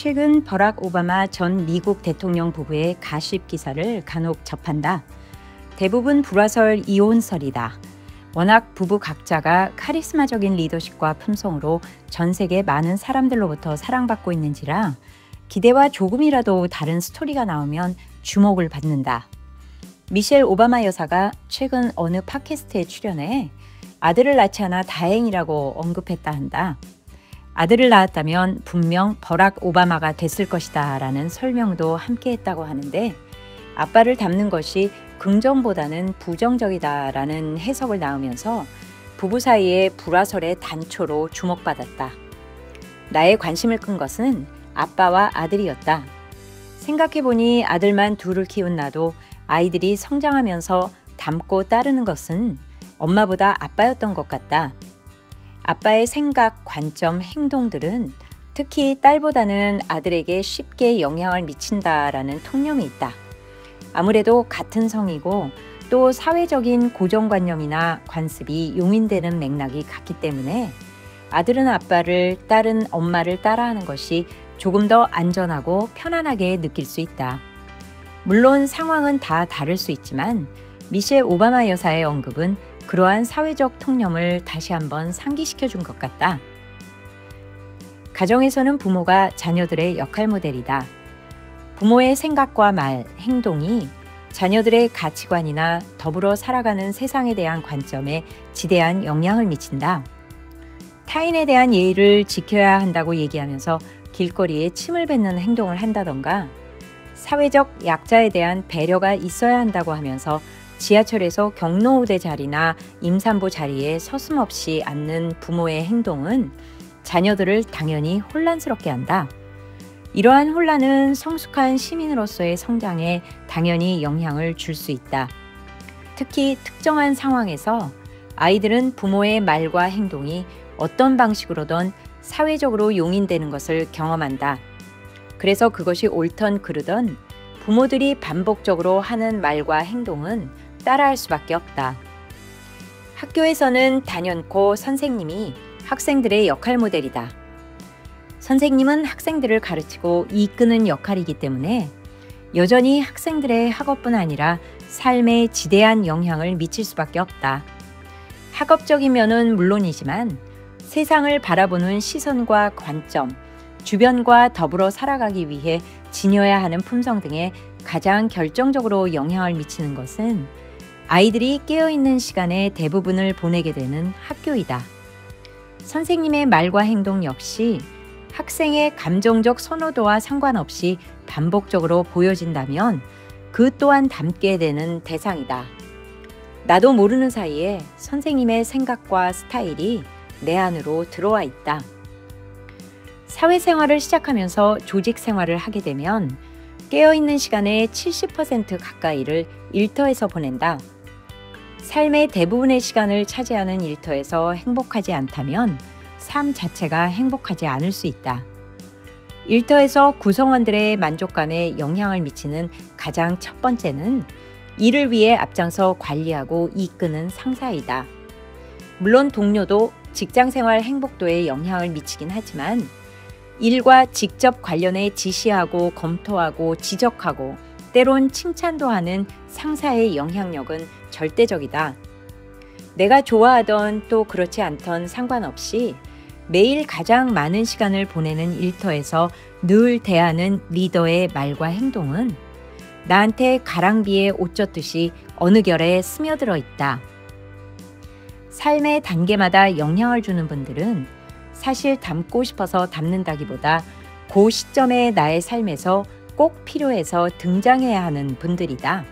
최근 버락 오바마 전 미국 대통령 부부의 가십 기사를 간혹 접한다. 대부분 불화설 이혼설이다. 워낙 부부 각자가 카리스마적인 리더십과 품성으로 전 세계 많은 사람들로부터 사랑받고 있는지라 기대와 조금이라도 다른 스토리가 나오면 주목을 받는다. 미셸 오바마 여사가 최근 어느 팟캐스트에 출연해 아들을 낳지 않아 다행이라고 언급했다 한다. 아들을 낳았다면 분명 버락 오바마가 됐을 것이다 라는 설명도 함께 했다고 하는데 아빠를 닮는 것이 긍정보다는 부정적이다 라는 해석을 낳으면서 부부 사이의 불화설의 단초로 주목받았다. 나의 관심을 끈 것은 아빠와 아들이었다. 생각해보니 아들만 둘을 키운 나도 아이들이 성장하면서 닮고 따르는 것은 엄마보다 아빠였던 것 같다. 아빠의 생각, 관점, 행동들은 특히 딸보다는 아들에게 쉽게 영향을 미친다라는 통념이 있다. 아무래도 같은 성이고 또 사회적인 고정관념이나 관습이 용인되는 맥락이 같기 때문에 아들은 아빠를, 딸은 엄마를 따라하는 것이 조금 더 안전하고 편안하게 느낄 수 있다. 물론 상황은 다 다를 수 있지만 미셸 오바마 여사의 언급은 그러한 사회적 통념을 다시 한번 상기시켜 준 것 같다. 가정에서는 부모가 자녀들의 역할 모델이다. 부모의 생각과 말, 행동이 자녀들의 가치관이나 더불어 살아가는 세상에 대한 관점에 지대한 영향을 미친다. 타인에 대한 예의를 지켜야 한다고 얘기하면서 길거리에 침을 뱉는 행동을 한다던가 사회적 약자에 대한 배려가 있어야 한다고 하면서 지하철에서 경로우대 자리나 임산부 자리에 서슴없이 앉는 부모의 행동은 자녀들을 당연히 혼란스럽게 한다. 이러한 혼란은 성숙한 시민으로서의 성장에 당연히 영향을 줄 수 있다. 특히 특정한 상황에서 아이들은 부모의 말과 행동이 어떤 방식으로든 사회적으로 용인되는 것을 경험한다. 그래서 그것이 옳던 그르던 부모들이 반복적으로 하는 말과 행동은 따라할 수밖에 없다. 학교에서는 단연코 선생님이 학생들의 역할 모델이다. 선생님은 학생들을 가르치고 이끄는 역할이기 때문에 여전히 학생들의 학업뿐 아니라 삶에 지대한 영향을 미칠 수밖에 없다. 학업적인 면은 물론이지만 세상을 바라보는 시선과 관점, 주변과 더불어 살아가기 위해 지녀야 하는 품성 등에 가장 결정적으로 영향을 미치는 것은 아이들이 깨어있는 시간의 대부분을 보내게 되는 학교이다. 선생님의 말과 행동 역시 학생의 감정적 선호도와 상관없이 반복적으로 보여진다면 그 또한 닮게 되는 대상이다. 나도 모르는 사이에 선생님의 생각과 스타일이 내 안으로 들어와 있다. 사회생활을 시작하면서 조직 생활을 하게 되면 깨어있는 시간의 70% 가까이를 일터에서 보낸다. 삶의 대부분의 시간을 차지하는 일터에서 행복하지 않다면 삶 자체가 행복하지 않을 수 있다. 일터에서 구성원들의 만족감에 영향을 미치는 가장 첫 번째는 이를 위해 앞장서 관리하고 이끄는 상사이다. 물론 동료도 직장생활 행복도에 영향을 미치긴 하지만 일과 직접 관련해 지시하고 검토하고 지적하고 때론 칭찬도 하는 상사의 영향력은 절대적이다. 내가 좋아하던 또 그렇지 않던 상관없이 매일 가장 많은 시간을 보내는 일터에서 늘 대하는 리더의 말과 행동은 나한테 가랑비에 옷 젖듯이 어느 결에 스며들어 있다. 삶의 단계마다 영향을 주는 분들은 사실 닮고 싶어서 닮는다기보다 그 시점의 나의 삶에서 꼭 필요해서 등장해야 하는 분들이다.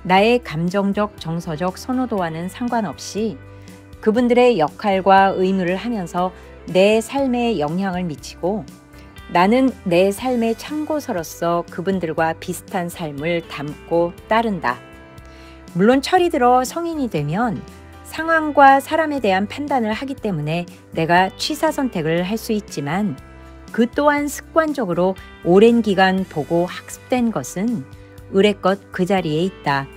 나의 감정적, 정서적 선호도와는 상관없이 그분들의 역할과 의무를 하면서 내 삶에 영향을 미치고 나는 내 삶의 참고서로서 그분들과 비슷한 삶을 담고 따른다. 물론 철이 들어 성인이 되면 상황과 사람에 대한 판단을 하기 때문에 내가 취사 선택을 할 수 있지만 그 또한 습관적으로 오랜 기간 보고 학습된 것은 의례껏 그 자리에 있다.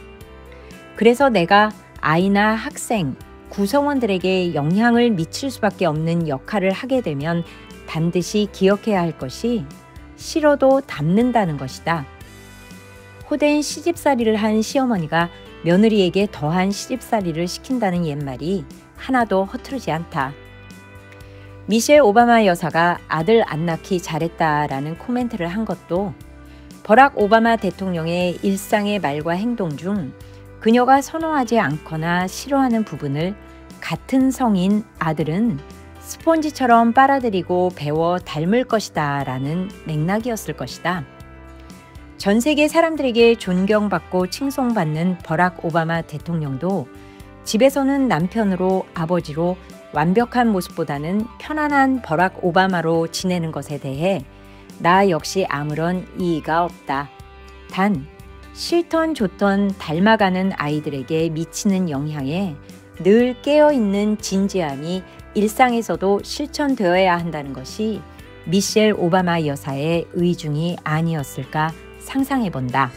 그래서 내가 아이나 학생, 구성원들에게 영향을 미칠 수밖에 없는 역할을 하게 되면 반드시 기억해야 할 것이 싫어도 담는다는 것이다. 호된 시집살이를 한 시어머니가 며느리에게 더한 시집살이를 시킨다는 옛말이 하나도 허투루지 않다. 미셸 오바마 여사가 아들 안 낳기 잘했다라는 코멘트를 한 것도 버락 오바마 대통령의 일상의 말과 행동 중 그녀가 선호하지 않거나 싫어하는 부분을 같은 성인 아들은 스폰지처럼 빨아들이고 배워 닮을 것이다 라는 맥락이었을 것이다. 전 세계 사람들에게 존경받고 칭송받는 버락 오바마 대통령도 집에서는 남편으로 아버지로 완벽한 모습보다는 편안한 버락 오바마로 지내는 것에 대해 나 역시 아무런 이의가 없다. 단 싫던 좋던 닮아가는 아이들에게 미치는 영향에 늘 깨어있는 진지함이 일상에서도 실천되어야 한다는 것이 미셸 오바마 여사의 의중이 아니었을까 상상해본다.